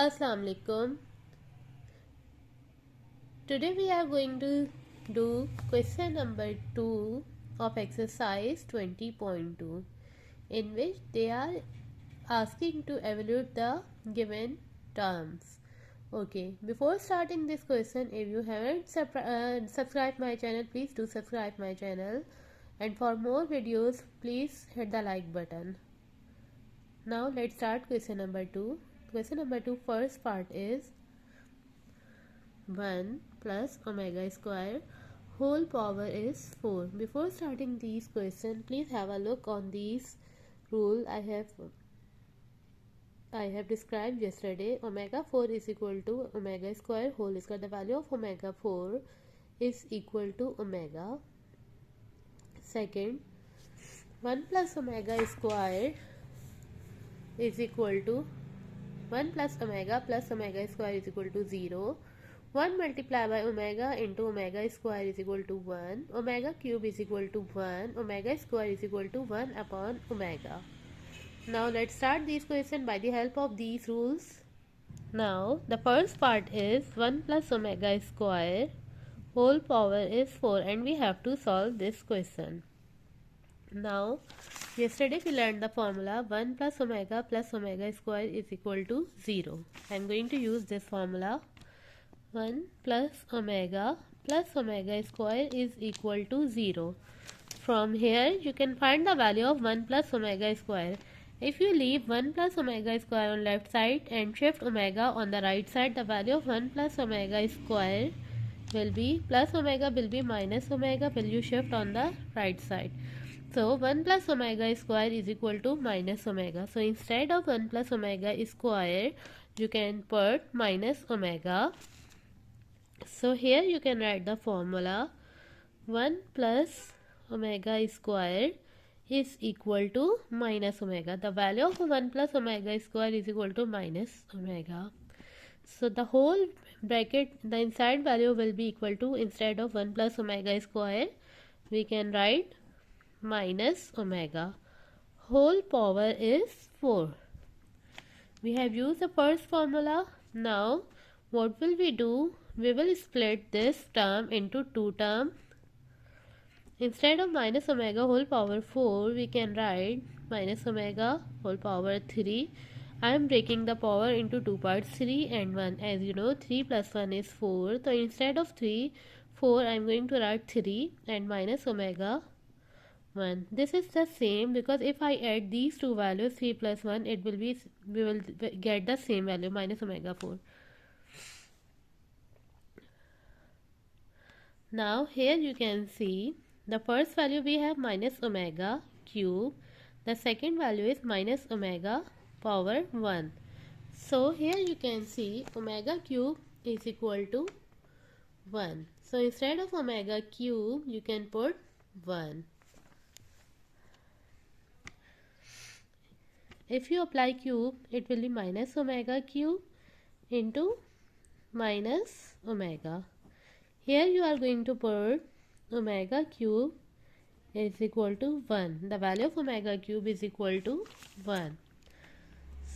Assalamu alaikum. Today we are going to do question number 2 of exercise 20.2, in which they are asking to evaluate the given terms. Okay, before starting this question, if you haven't subscribed my channel, please do subscribe my channel, and for more videos please hit the like button. Now let's start question number 2. Question number 2 first part is 1 plus omega square whole power is 4. Before starting these questions, please have a look on these rule I have described yesterday. Omega 4 is equal to omega square whole square. The value of omega 4 is equal to omega. Second, 1 plus omega square is equal to 1 plus omega square is equal to 0. 1 multiplied by omega into omega square is equal to 1. Omega cube is equal to 1. Omega square is equal to 1 upon omega. Now let's start this question by the help of these rules. Now the first part is 1 plus omega square whole power is 4, and we have to solve this question. Now yesterday we learned the formula 1 plus omega square is equal to 0. I am going to use this formula. 1 plus omega square is equal to 0. From here you can find the value of 1 plus omega square. If you leave 1 plus omega square on left side and shift omega on the right side, the value of 1 plus omega square will be plus omega will be minus omega will you shift on the right side. So 1 plus omega square is equal to minus omega. So instead of 1 plus omega square, you can put minus omega. So here you can write the formula 1 plus omega square is equal to minus omega. The value of 1 plus omega square is equal to minus omega. So the whole bracket, the inside value will be equal to, instead of 1 plus omega square, we can write minus omega. Whole power is 4. We have used the first formula. Now what will we do? We will split this term into two terms. Instead of minus omega whole power 4, we can write minus omega whole power 3. I am breaking the power into two parts, 3 and 1. As you know, 3 plus 1 is 4. So instead of 4, I am going to write 3 and minus omega 1. This is the same because if I add these two values, 3 plus 1, we will get the same value, minus omega 4. Now here you can see the first value we have minus omega cube. The second value is minus omega power 1. So here you can see omega cube is equal to 1. So instead of omega cube, you can put 1. If you apply cube, it will be minus omega cube into minus omega. Here you are going to put omega cube is equal to 1. The value of omega cube is equal to 1.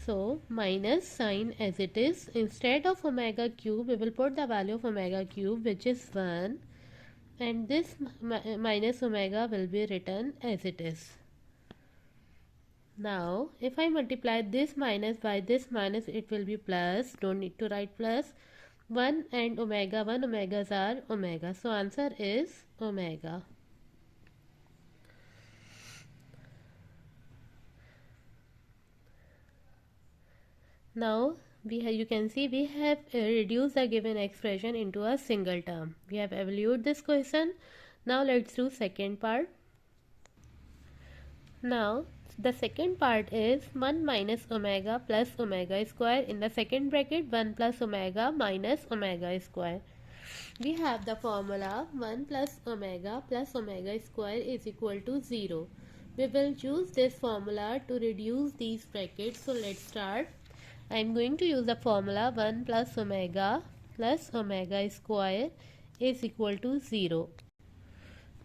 So minus sign as it is. Instead of omega cube, we will put the value of omega cube, which is 1. And this minus omega will be written as it is. Now if I multiply this minus by this minus, it will be plus. Don't need to write plus. 1 and omega, 1 omegas are omega. So answer is omega. Now you can see we have reduced the given expression into a single term. We have evaluated this question. Now let's do second part. Now the second part is 1 minus omega plus omega square. In the second bracket, 1 plus omega minus omega square. We have the formula 1 plus omega square is equal to 0. We will use this formula to reduce these brackets. So let's start. I am going to use the formula 1 plus omega square is equal to 0.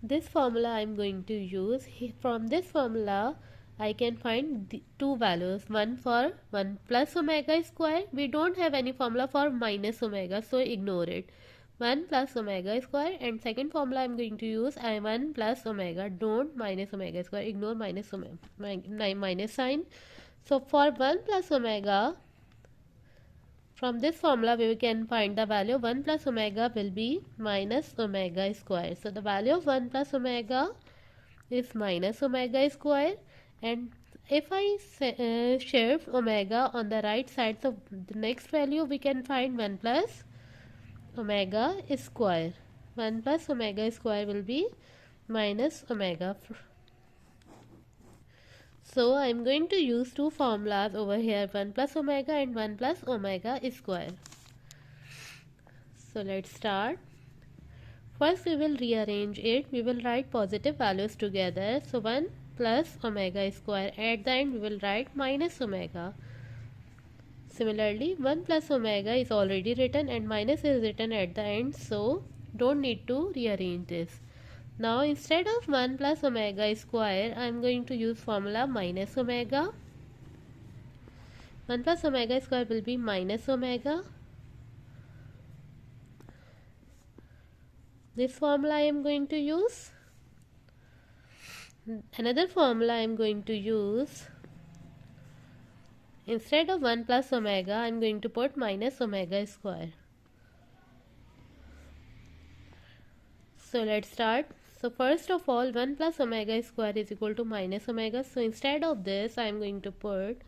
This formula I am going to use. From this formula, I can find the two values, one for 1 plus omega square. We don't have any formula for minus omega, so ignore it. 1 plus omega square, and second formula I'm going to use 1 plus omega. Don't minus omega square, ignore minus omega, minus sign. So for 1 plus omega, from this formula we can find the value of 1 plus omega will be minus omega square. So the value of 1 plus omega is minus omega square, and if I shift omega on the right side, so the next value we can find 1 plus omega square. 1 plus omega square will be minus omega. So I am going to use two formulas over here, 1 plus omega and 1 plus omega square. So let's start. First we will rearrange it. We will write positive values together. So 1 plus omega square. At the end we will write minus omega. Similarly, 1 plus omega is already written and minus is written at the end. So don't need to rearrange this. Now instead of 1 plus omega square, I am going to use formula minus omega. 1 plus omega square will be minus omega. This formula I am going to use. Another formula I am going to use. Instead of 1 plus omega, I am going to put minus omega square. So let's start. So first of all, 1 plus omega square is equal to minus omega. So instead of this, I am going to put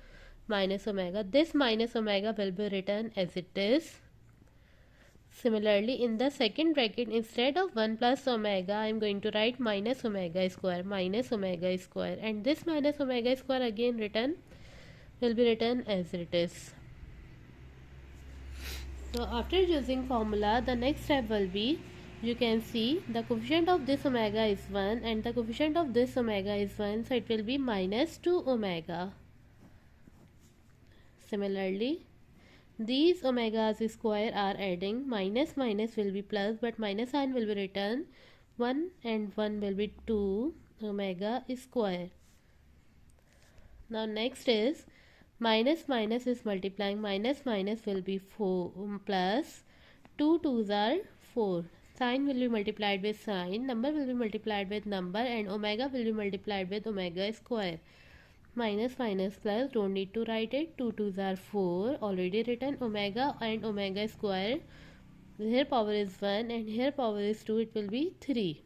minus omega. This minus omega will be written as it is. Similarly, in the second bracket, instead of 1 plus omega, I am going to write minus omega square, and this minus omega square again will be written as it is. So after using formula, the next step will be, you can see the coefficient of this omega is 1 and the coefficient of this omega is 1, so it will be minus 2 omega. Similarly, these omegas square are adding, minus minus will be plus, but minus sign will be written, 1 and 1 will be 2 omega square. Now next is minus minus is multiplying, minus minus will be 4 plus 2 2s are 4. Sign will be multiplied with sign, number will be multiplied with number, and omega will be multiplied with omega square. Minus minus plus, don't need to write it, 2 2s are 4, already written, omega and omega square. Here power is 1 and here power is 2, it will be 3.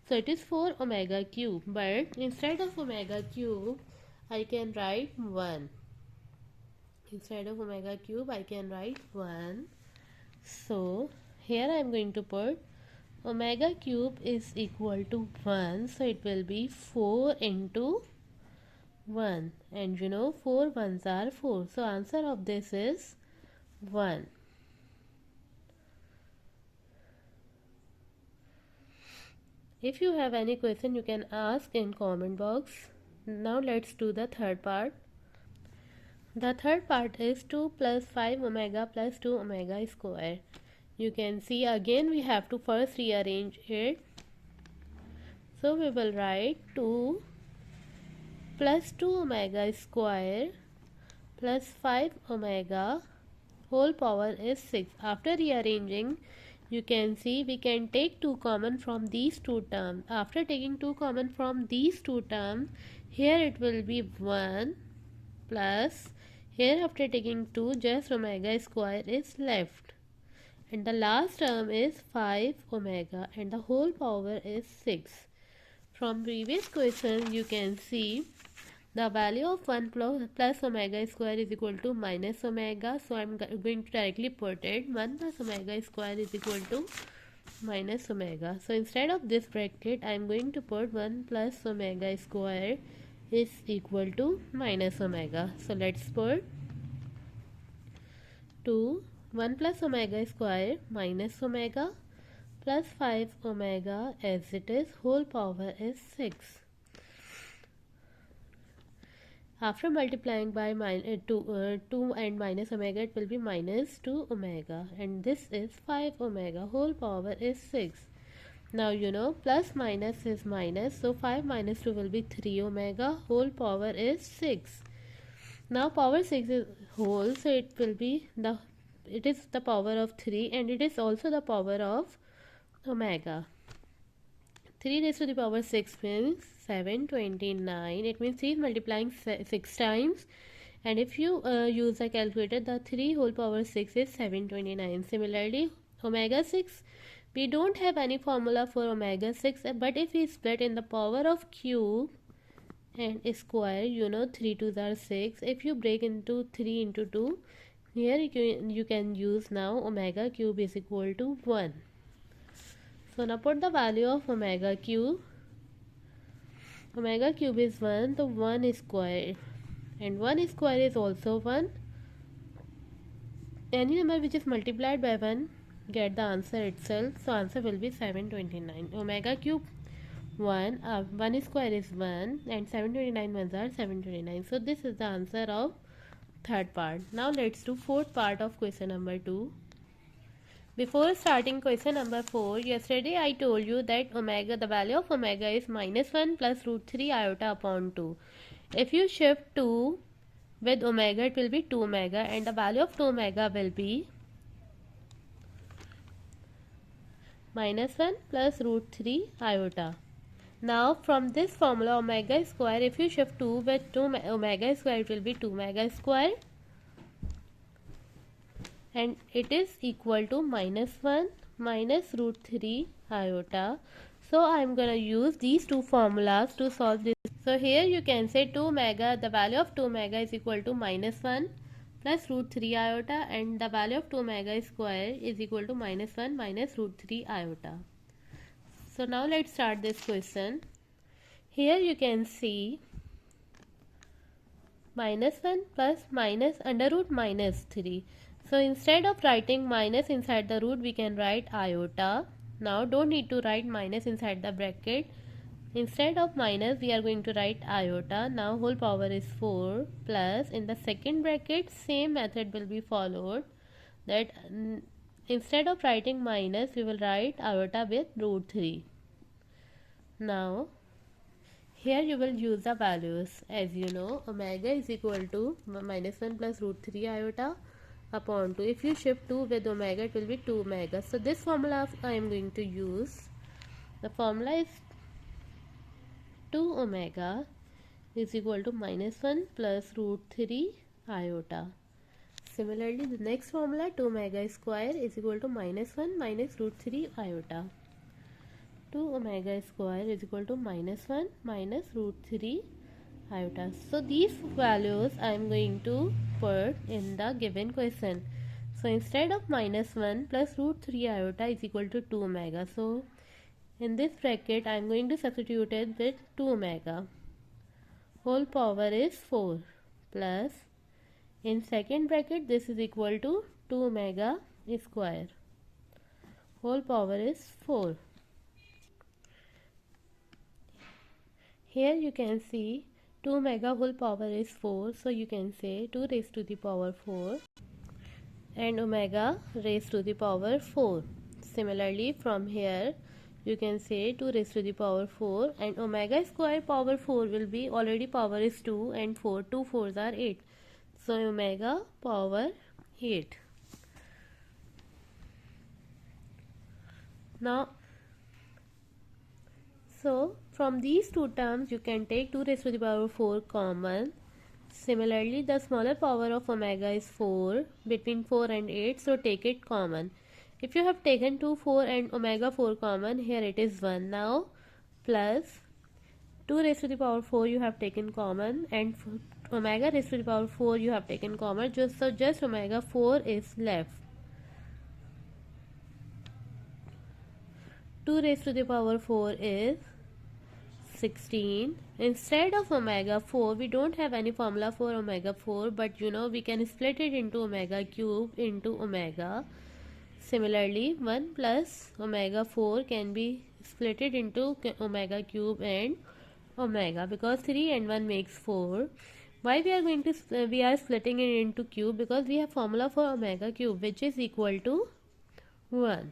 So it is 4 omega cube, but instead of omega cube, I can write 1. Instead of omega cube, I can write 1. So here I am going to put omega cube is equal to 1, so it will be 4 into 1, and 4 ones are 4, so answer of this is 1. If you have any question, you can ask in comment box. Now let's do the third part. The third part is 2 plus 5 omega plus 2 omega square. You can see again we have to first rearrange it. So we will write 2 plus 2 omega square plus 5 omega whole power is 6. After rearranging, you can see we can take 2 common from these two terms. After taking 2 common from these two terms, here it will be 1 plus, here after taking 2, just omega square is left, and the last term is 5 omega, and the whole power is 6. From previous question you can see the value of 1 plus omega square is equal to minus omega, so I am going to directly put it, 1 plus omega square is equal to minus omega. So instead of this bracket, I am going to put 1 plus omega square is equal to minus omega. So let's put 1 plus omega square minus omega plus 5 omega as it is, whole power is 6. After multiplying by 2 and minus omega, it will be minus 2 omega, and this is 5 omega, whole power is 6. Now you know plus minus is minus, so 5 minus 2 will be 3 omega, whole power is 6. Now power 6 is whole, so it is the power of 3 and it is also the power of omega. 3 raised to the power 6 means 729. It means 3 is multiplying 6 times, and if you use a calculator, the 3 whole power 6 is 729. Similarly, omega 6, we don't have any formula for omega 6, but if we split in the power of cube and square, you know 3 2s are 6. If you break into 3 into 2, here you can use now omega cube is equal to 1. So now put the value of omega cube. Omega cube is 1, so 1 is square, and 1 square is also 1. Any number which is multiplied by 1 get the answer itself, so answer will be 729. Omega cube 1, 1 square is 1 and 729 ones are 729. So this is the answer of third part. Now let's do fourth part of question number 2. Before starting question number 4, yesterday I told you that the value of omega is minus 1 plus root 3 iota upon 2. If you shift 2 with omega, it will be 2 omega, and the value of 2 omega will be minus 1 plus root 3 iota. Now from this formula omega square, if you shift 2 with 2 omega square, it will be 2 omega square, and it is equal to minus 1 minus root 3 iota. So I am going to use these two formulas to solve this. So here you can say 2 omega, the value of 2 omega is equal to minus 1 plus root 3 iota, and the value of 2 omega square is equal to minus 1 minus root 3 iota. So now let's start this question. Here you can see minus 1 plus minus under root minus 3. So instead of writing minus inside the root, we can write iota. Now don't need to write minus inside the bracket. Instead of minus, we are going to write iota. Now whole power is 4 plus in the second bracket, same method will be followed. That instead of writing minus, we will write iota with root 3. Now here you will use the values. As you know, omega is equal to minus 1 plus root 3 iota upon 2. If you shift 2 with omega, it will be 2 omega. So this formula I am going to use. The formula is 2 omega is equal to minus 1 plus root 3 iota. Similarly, the next formula 2 omega square is equal to minus 1 minus root 3 iota. 2 omega square is equal to minus 1 minus root 3 iota. So these values I am going to put in the given question. So instead of minus 1 plus root 3 iota is equal to 2 omega. So in this bracket I am going to substitute it with 2 omega. Whole power is 4 plus in second bracket this is equal to 2 omega square. Whole power is 4. Here you can see 2 omega whole power is 4, so you can say 2 raised to the power 4 and omega raised to the power 4. Similarly, from here you can say 2 raised to the power 4 and omega square power 4 will be already power is 2 and 4, 2 4s are 8. So omega power 8. Now, so from these two terms you can take 2 raised to the power 4 common. Similarly, the smaller power of omega is 4 between 4 and 8, so take it common. If you have taken 2 4 and omega 4 common, here it is 1 now, plus 2 raised to the power 4 you have taken common and omega raised to the power 4 you have taken common, just omega 4 is left. 2 raised to the power 4 is 16. Instead of omega 4, we don't have any formula for omega 4, but you know we can split it into omega cube into omega. Similarly, 1 plus omega 4 can be split it into omega cube and omega, because 3 and 1 makes 4. Why we are splitting it into cube? Because we have formula for omega cube which is equal to 1.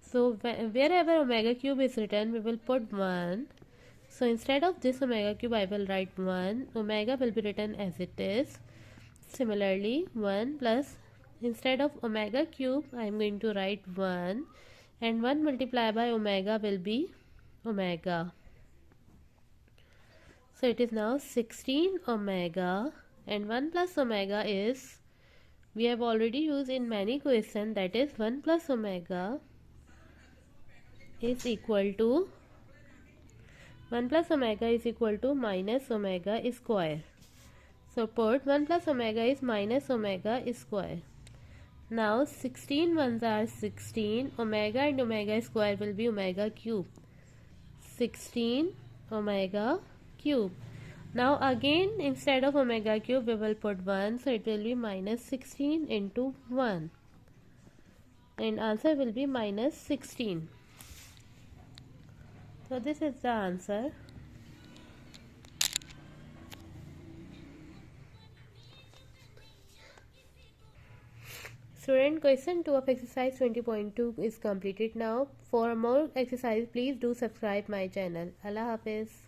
So wherever omega cube is written, we will put 1. So instead of this omega cube, I will write 1. Omega will be written as it is. Similarly, 1 plus, instead of omega cube, I am going to write 1. And 1 multiplied by omega will be omega. So it is now 16 omega, and 1 plus omega is, we have already used in many questions, that is 1 plus omega is equal to 1 plus omega is equal to minus omega square. So put 1 plus omega is minus omega square. Now 16 ones are 16. Omega and omega square will be omega cube. 16 omega cube. Now again, instead of omega cube, we will put 1. So it will be minus 16 into 1. And answer will be minus 16. So this is the answer. Student, question 2 of exercise 20.2 is completed now. For more exercise, please do subscribe my channel. Allah Hafiz.